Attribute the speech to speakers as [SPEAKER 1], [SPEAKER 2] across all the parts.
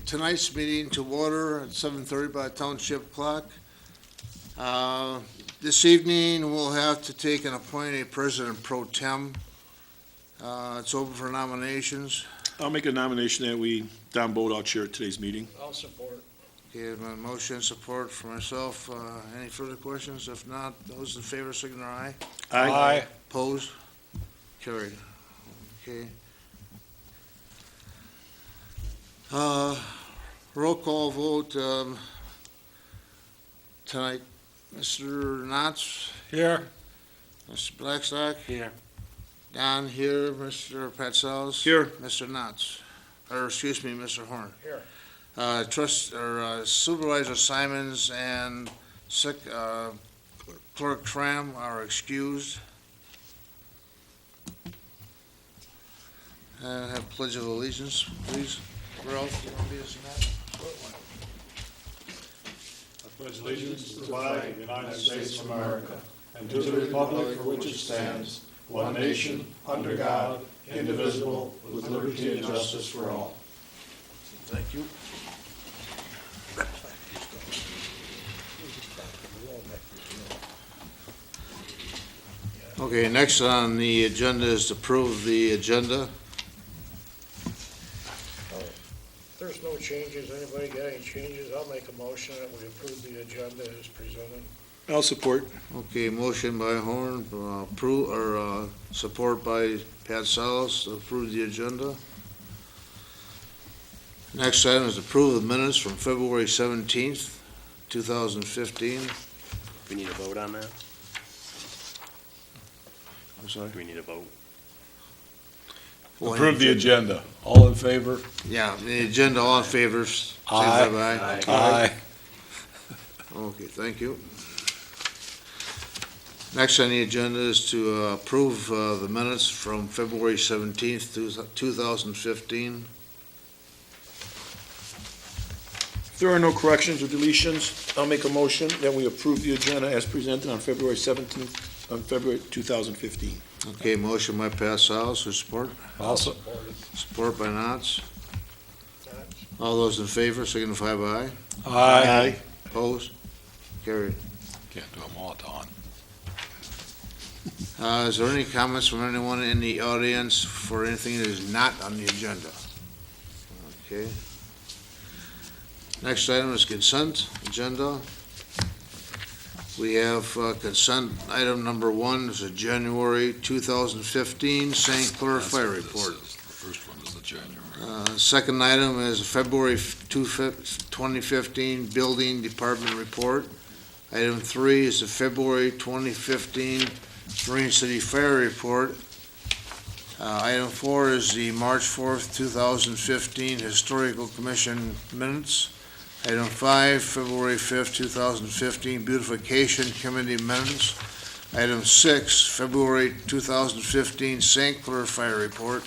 [SPEAKER 1] tonight's meeting to order at 7:30 by township clock. This evening, we'll have to take and appoint a president pro tem. It's open for nominations.
[SPEAKER 2] I'll make a nomination that we, Don Bodow, chair today's meeting.
[SPEAKER 3] I'll support.
[SPEAKER 1] Okay, my motion support for myself. Any further questions? If not, those in favor, signify aye. Opposed? Carried. Okay. Roll call vote tonight. Mr. Knotts?
[SPEAKER 3] Here.
[SPEAKER 1] Mr. Blackstock?
[SPEAKER 3] Here.
[SPEAKER 1] Don here. Mr. Patzels?
[SPEAKER 2] Here.
[SPEAKER 1] Mr. Knotts? Or excuse me, Mr. Horn?
[SPEAKER 3] Here.
[SPEAKER 1] Supervisor Simons and Clerk Tram are excused. Have pledge of allegiance, please. Ralph, you want to lead us in that?
[SPEAKER 4] I pledge allegiance to the flag of the United States of America and to the republic for which it stands, one nation, under God, indivisible, with liberty and justice for all.
[SPEAKER 1] Thank you. Okay, next on the agenda is to approve the agenda.
[SPEAKER 3] There's no changes. Anybody got any changes? I'll make a motion that we approve the agenda as presented.
[SPEAKER 2] I'll support.
[SPEAKER 1] Okay, motion by Horn, support by Pat Salas to approve the agenda. Next item is approve the minutes from February 17th, 2015.
[SPEAKER 5] We need a vote on that?
[SPEAKER 1] I'm sorry.
[SPEAKER 5] Do we need a vote?
[SPEAKER 4] Approve the agenda. All in favor?
[SPEAKER 1] Yeah, the agenda, all in favor, signify by
[SPEAKER 4] Aye.
[SPEAKER 1] Okay, thank you. Next on the agenda is to approve the minutes from February 17th, 2015.
[SPEAKER 2] If there are no corrections or deletions, I'll make a motion that we approve the agenda as presented on February 17th, on February 2015.
[SPEAKER 1] Okay, motion by Pat Salas, who support?
[SPEAKER 4] Also.
[SPEAKER 1] Support by Knotts. All those in favor, signify by aye.
[SPEAKER 4] Aye.
[SPEAKER 1] Opposed? Carried.
[SPEAKER 4] Can't do them all at once.
[SPEAKER 1] Is there any comments from anyone in the audience for anything that is not on the agenda? Okay. Next item is consent agenda. We have consent item number 1 is a January 2015 St. Clair Fire Report.
[SPEAKER 4] The first one is the January.
[SPEAKER 1] Second item is February 2015 Building Department Report. Item 3 is the February 2015 Marine City Fire Report. Item 4 is the March 4th, 2015 Historical Commission Minutes. Item 5, February 5th, 2015 Beautification Committee Minutes. Item 6, February 2015 St. Clair Fire Report.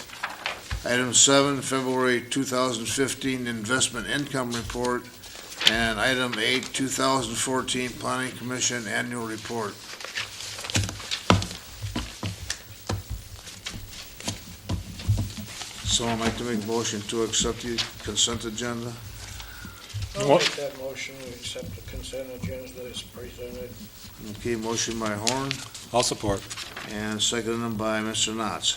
[SPEAKER 1] Item 7, February 2015 Investment Income Report. And item 8, 2014 Planning Commission Annual Report. Someone like to make a motion to accept the consent agenda?
[SPEAKER 3] I'll make that motion. We accept the consent agenda as presented.
[SPEAKER 1] Okay, motion by Horn
[SPEAKER 4] I'll support.
[SPEAKER 1] and seconded by Mr. Knotts.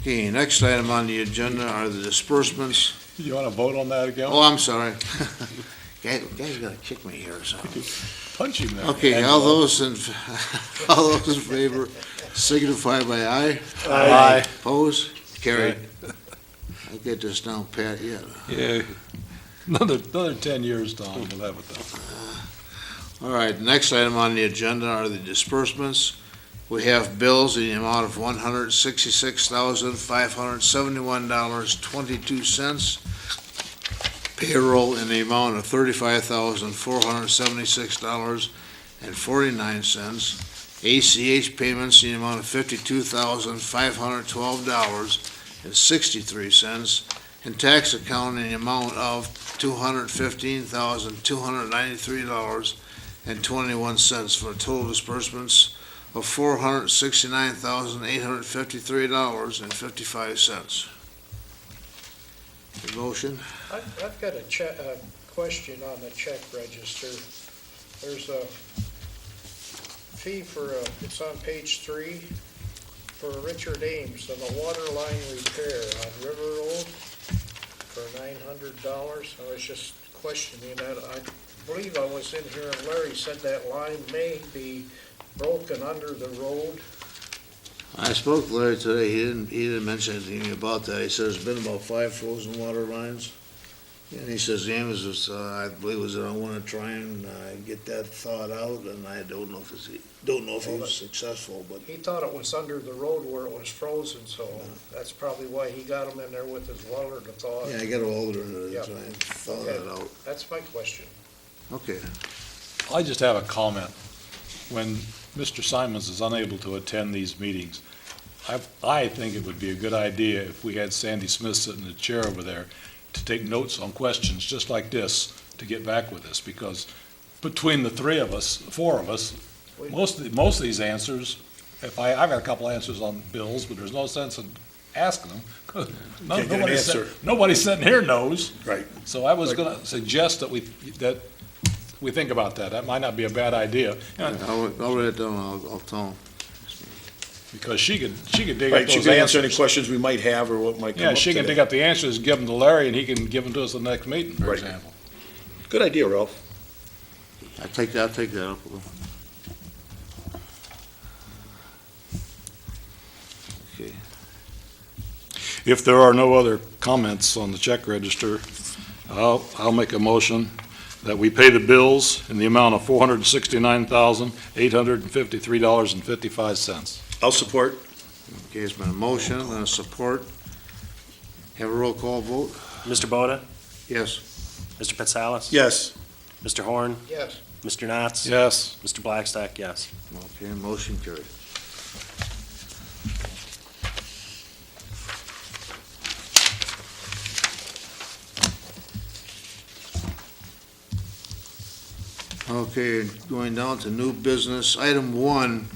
[SPEAKER 1] Okay, next item on the agenda are the disbursements.
[SPEAKER 4] You want to vote on that again?
[SPEAKER 1] Oh, I'm sorry. Guys gonna kick me here or something.
[SPEAKER 4] Punch him there.
[SPEAKER 1] Okay, all those in favor signify by aye.
[SPEAKER 4] Aye.
[SPEAKER 1] Opposed? Carried. I'll get this down pat yet.
[SPEAKER 4] Yeah. Another 10 years, Don, we'll have it done.
[SPEAKER 1] All right, next item on the agenda are the disbursements. We have bills in the amount of $166,571.22. Payroll in the amount of $35,476.49. ACH payments in the amount of $52,512.63. And tax account in the amount of $215,293.60. $4,000,000.21 for total disbursements of $469,853.55. The motion?
[SPEAKER 3] I've got a question on the check register. There's a fee for, it's on page 3, for Richard Ames on the water line repair on River Road for $900. I was just questioning that. I believe I was in here and Larry said that line may be broken under the road.
[SPEAKER 1] I spoke to Larry today. He didn't mention anything about that. He says there's been about 5 frozen water lines. And he says James was, I believe, was I want to try and get that thawed out, and I don't know if he was successful, but
[SPEAKER 3] He thought it was under the road where it was frozen, so that's probably why he got him in there with his welder to thaw it.
[SPEAKER 1] yeah, I got a welder to
[SPEAKER 3] Yeah.
[SPEAKER 1] try and thaw
[SPEAKER 3] Okay.
[SPEAKER 1] that out.
[SPEAKER 3] That's my question.
[SPEAKER 1] Okay.
[SPEAKER 6] I just have a comment. When Mr. Simons is unable to attend these meetings, I think it would be a good idea if we had Sandy Smith sitting in the chair over there to take notes on questions just like this to get back with us, because between the 4 of us, most of these answers, I've got a couple answers on bills, but there's no sense in asking them, 'cause
[SPEAKER 2] Can't get an answer.
[SPEAKER 6] nobody sitting here knows.
[SPEAKER 2] Right.
[SPEAKER 6] So I was gonna suggest that we think about that. That might not be a bad idea.
[SPEAKER 1] I'll write it down. I'll tell him.
[SPEAKER 6] Because she could dig up
[SPEAKER 2] Right, you
[SPEAKER 6] those
[SPEAKER 2] can answer any
[SPEAKER 6] answers.
[SPEAKER 2] questions we might have or what might come
[SPEAKER 6] Yeah,
[SPEAKER 2] up
[SPEAKER 6] she can
[SPEAKER 2] today.
[SPEAKER 6] dig up the answers, give them to Larry, and he can give them to us at the next meeting, for
[SPEAKER 2] Right.
[SPEAKER 6] example.
[SPEAKER 2] Good idea, Ralph.
[SPEAKER 1] I'll take that up. Okay.
[SPEAKER 6] If there are no other comments on the check register, I'll make a motion that we pay the bills in the amount of $469,853.55.
[SPEAKER 2] I'll support.
[SPEAKER 1] Okay, it's been a motion and a support. Have a roll call vote?
[SPEAKER 5] Mr. Boda?
[SPEAKER 1] Yes.
[SPEAKER 5] Mr. Patsalis?
[SPEAKER 2] Yes.
[SPEAKER 5] Mr. Horn?
[SPEAKER 3] Yes.
[SPEAKER 5] Mr. Knotts?
[SPEAKER 6] Yes.
[SPEAKER 5] Mr. Blackstock, yes.
[SPEAKER 1] Okay, motion carried. Okay, going down to new business. Item 1,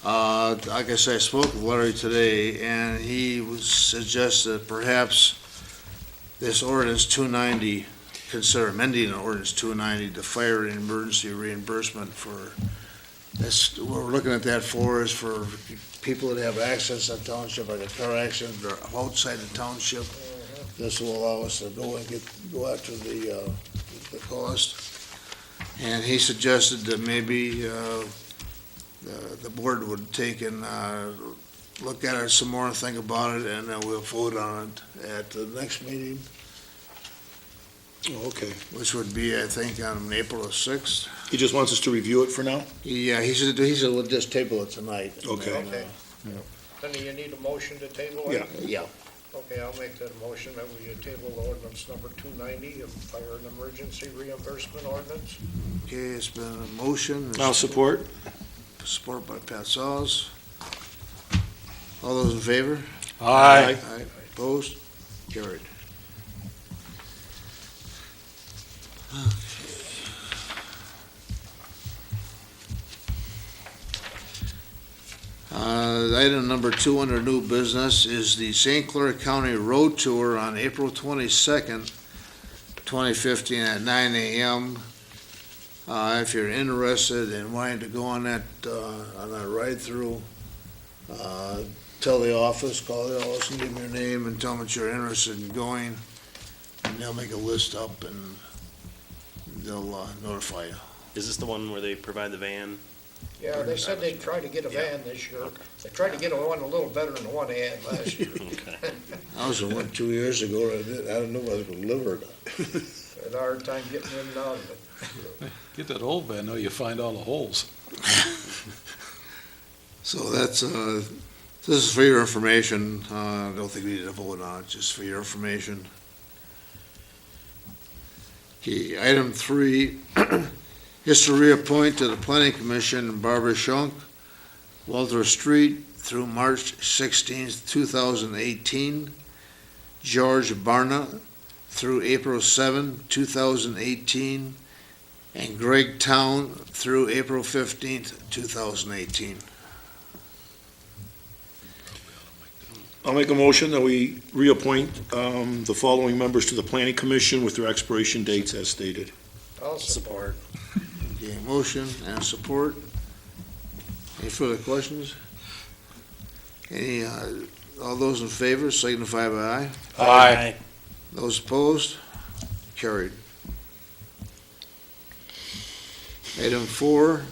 [SPEAKER 1] like I said, I spoke with Larry today, and he suggested perhaps this ordinance 290, consider amending ordinance 290, the fire and emergency reimbursement for, that's, what we're looking at that for is for people that have access to the township, like a car accident, or outside the township. This will allow us to go after the cost. And he suggested that maybe the board would take and look at it some more and think about it, and then we'll vote on it at the next meeting,
[SPEAKER 2] Oh, okay.
[SPEAKER 1] which would be, I think, on April the 6th.
[SPEAKER 2] He just wants us to review it for now?
[SPEAKER 1] Yeah, he said we'll just table it tonight.
[SPEAKER 2] Okay.
[SPEAKER 3] Okay. Then you need a motion to table it?
[SPEAKER 1] Yeah.
[SPEAKER 3] Okay, I'll make that motion that we table ordinance number 290 of fire and emergency reimbursement ordinance.
[SPEAKER 1] Okay, it's been a motion.
[SPEAKER 2] I'll support.
[SPEAKER 1] Support by Pat Saws. All those in favor?
[SPEAKER 6] Aye.
[SPEAKER 1] Aye. Opposed? Carried. Item number 2 under new business is the St. Clair County Road Tour on April 22nd, 2015 at 9 a.m. If you're interested in wanting to go on that ride-through, tell the office, call the office and give them your name and tell them that you're interested in going, and they'll make a list up and they'll notify you.
[SPEAKER 5] Is this the one where they provide the van?
[SPEAKER 3] Yeah, they said they'd try to get a van this year. They tried to get one a little better than the one they had last year.
[SPEAKER 5] Okay.
[SPEAKER 1] I was in one 2 years ago, I didn't know if I was gonna live or not.
[SPEAKER 3] Had a hard time getting in and out of it.
[SPEAKER 6] Get that old van, though, you find all the holes.
[SPEAKER 1] So that's, this is for your information. I don't think we need to vote on it, just for your information. Okay, item 3 is to reappoint to the Planning Commission Barbara Schunk, Walter Street through March 16th, 2018, George Barna through April 7, 2018, and Greg Town through April 15th, 2018.
[SPEAKER 2] I'll make a motion that we reappoint the following members to the Planning Commission with their expiration dates as stated.
[SPEAKER 3] I'll support.
[SPEAKER 1] Okay, motion and support. Any further questions? Any, all those in favor signify by aye.
[SPEAKER 6] Aye.
[SPEAKER 1] Those opposed? Carried. Item 4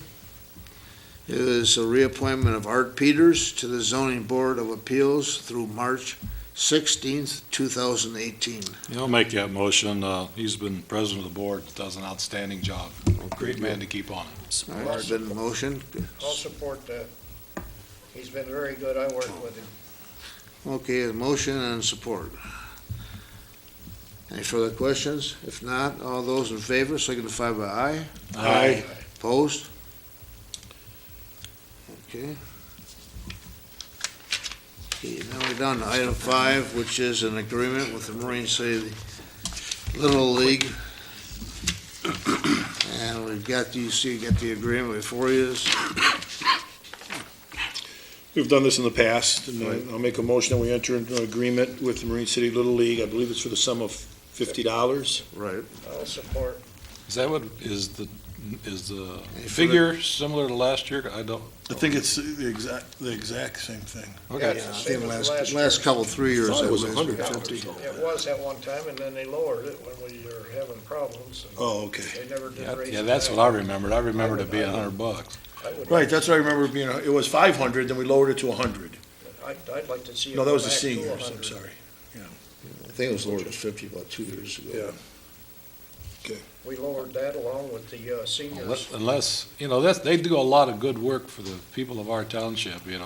[SPEAKER 1] is a reappointment of Art Peters to the Zoning Board of Appeals through March 16th, 2018.
[SPEAKER 6] I'll make that motion. He's been president of the board, does an outstanding job. Great man to keep on.
[SPEAKER 1] All right, it's been a motion.
[SPEAKER 3] I'll support that. He's been very good. I worked with him.
[SPEAKER 1] Okay, a motion and support. Any further questions? If not, all those in favor signify by aye.
[SPEAKER 2] Aye.
[SPEAKER 1] Opposed? Okay. Okay, now we're down to item 5, which is an agreement with the Marine City Little League. And we've got, you got the agreement before you.
[SPEAKER 2] We've done this in the past, and
[SPEAKER 1] Right.
[SPEAKER 2] I'll make a motion that we enter into an agreement with the Marine City Little League. I believe it's for the sum of $50.
[SPEAKER 1] Right.
[SPEAKER 3] I'll support.
[SPEAKER 6] Is that what, is the
[SPEAKER 1] Any
[SPEAKER 6] figure similar to last year? I don't,
[SPEAKER 7] I think it's the exact same thing.
[SPEAKER 6] okay.
[SPEAKER 3] Yeah,
[SPEAKER 1] I
[SPEAKER 3] it's
[SPEAKER 1] think
[SPEAKER 3] the same as
[SPEAKER 1] last
[SPEAKER 3] last
[SPEAKER 1] couple, 3 years.
[SPEAKER 2] Thought it was
[SPEAKER 1] been
[SPEAKER 2] 100.
[SPEAKER 3] It was at one time, and then they lowered it when we were having problems. and
[SPEAKER 7] Oh, okay.
[SPEAKER 3] They never did
[SPEAKER 6] Yeah,
[SPEAKER 3] raise it.
[SPEAKER 6] yeah, that's
[SPEAKER 3] back.
[SPEAKER 6] what I remembered. I remembered it being $100.
[SPEAKER 3] I would
[SPEAKER 2] Right,
[SPEAKER 3] like-
[SPEAKER 2] that's what I remember being, it was 500, then we lowered it to 100.
[SPEAKER 3] I'd like to see it
[SPEAKER 2] No, that
[SPEAKER 3] go
[SPEAKER 2] was the
[SPEAKER 3] back to
[SPEAKER 2] seniors,
[SPEAKER 3] 100.
[SPEAKER 2] I'm sorry.
[SPEAKER 1] I think it was lowered to 50 about 2 years ago.
[SPEAKER 2] Yeah.
[SPEAKER 3] We lowered that along with the seniors.
[SPEAKER 6] Unless, they do a lot of good work for the people of our township, and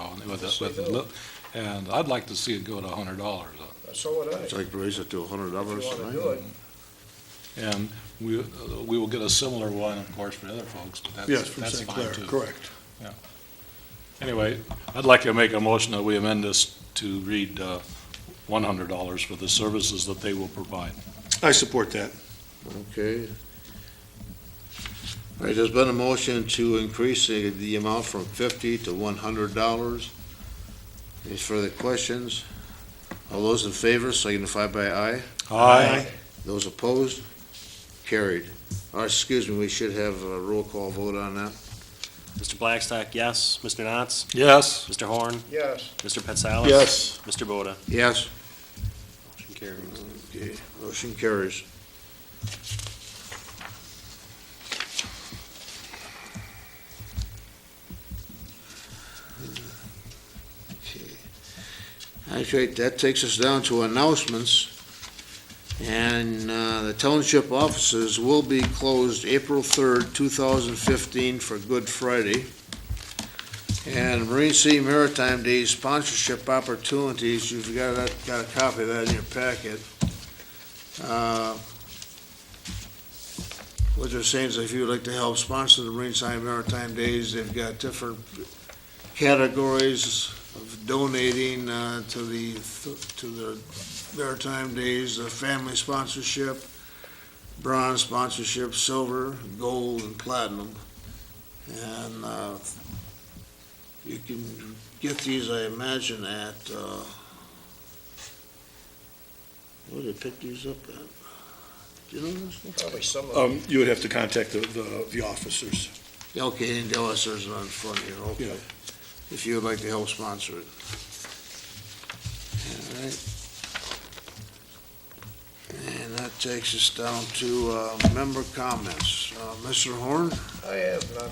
[SPEAKER 6] I'd like to see it go to $100.
[SPEAKER 3] So would I.
[SPEAKER 1] I'd like to raise it to $100
[SPEAKER 3] If you want to
[SPEAKER 1] tonight.
[SPEAKER 3] do it.
[SPEAKER 6] And we will get a similar one, of course, for other folks, but
[SPEAKER 2] Yes,
[SPEAKER 6] that's,
[SPEAKER 2] from
[SPEAKER 6] that's
[SPEAKER 2] St.
[SPEAKER 6] fine
[SPEAKER 2] Clair,
[SPEAKER 6] too.
[SPEAKER 2] correct.
[SPEAKER 6] Anyway, I'd like to make a motion that we amend this to read $100 for the services that they will provide.
[SPEAKER 2] I support that.
[SPEAKER 1] Okay. All right, there's been a motion to increase the amount from $50 to $100. Any further questions? All those in favor signify by aye.
[SPEAKER 2] Aye.
[SPEAKER 1] Those opposed? Carried. Excuse me, we should have a roll call vote on that.
[SPEAKER 5] Mr. Blackstock, yes. Mr. Knotts?
[SPEAKER 6] Yes.
[SPEAKER 5] Mr. Horn?
[SPEAKER 3] Yes,
[SPEAKER 5] Mr. Petsalis?
[SPEAKER 2] Yes.
[SPEAKER 5] Mr. Boda?
[SPEAKER 1] Yes.
[SPEAKER 5] Motion carries.
[SPEAKER 1] Okay, motion carries. Okay, that takes us down to announcements. And the township offices will be closed April 3rd, 2015 for Good Friday. And Marine City Maritime Day sponsorship opportunities, you've got a copy of that in your packet. What they're saying is if you would like to help sponsor the Marine City Maritime Days, they've got different categories of donating to the Maritime Days, family sponsorship, bronze sponsorship, silver, gold, and platinum. And you can get these, I imagine, at, where did they pick these up at? Do you know this?
[SPEAKER 3] probably some of them.
[SPEAKER 2] You would have to contact the officers.
[SPEAKER 1] Yeah, okay, and the officers are on front here, okay.
[SPEAKER 2] Yeah.
[SPEAKER 1] If you would like to help sponsor it. All right. And that takes us down to member comments. Mr. Horn,
[SPEAKER 3] I have none.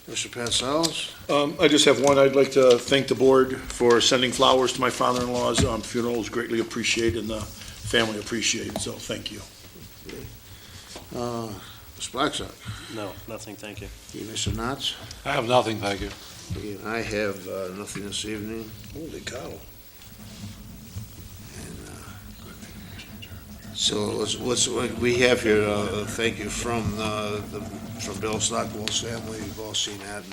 [SPEAKER 1] Mr. Patsalis,
[SPEAKER 2] I just have one. I'd like to thank the board for sending flowers to my father-in-law's funeral. It was greatly appreciated, and the family appreciated, so thank you.
[SPEAKER 1] Mr. Blackstock,
[SPEAKER 5] No, nothing, thank you.
[SPEAKER 1] okay, Mr. Knotts,
[SPEAKER 6] I have nothing, thank you.
[SPEAKER 1] okay, and I have nothing this evening.
[SPEAKER 2] Holy cow.
[SPEAKER 1] So what we have here, thank you from from Bill Stockwell's family, you've all seen that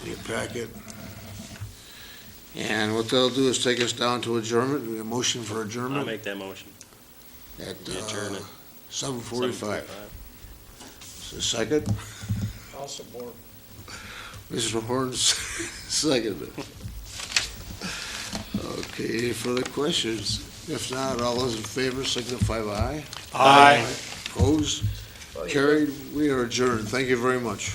[SPEAKER 1] in your packet. And what they'll do is take us down to adjournment, we have a motion for
[SPEAKER 5] I'll
[SPEAKER 1] adjournment
[SPEAKER 5] make that motion.
[SPEAKER 1] at
[SPEAKER 5] We adjourn it.
[SPEAKER 1] 7:45. Second?
[SPEAKER 3] I'll support.
[SPEAKER 1] Mr. Horns, second. Okay, any further questions? If not, all those in favor signify by aye.
[SPEAKER 6] Aye.
[SPEAKER 1] Opposed?
[SPEAKER 3] Well, you
[SPEAKER 1] Carried. We are adjourned. Thank you very much.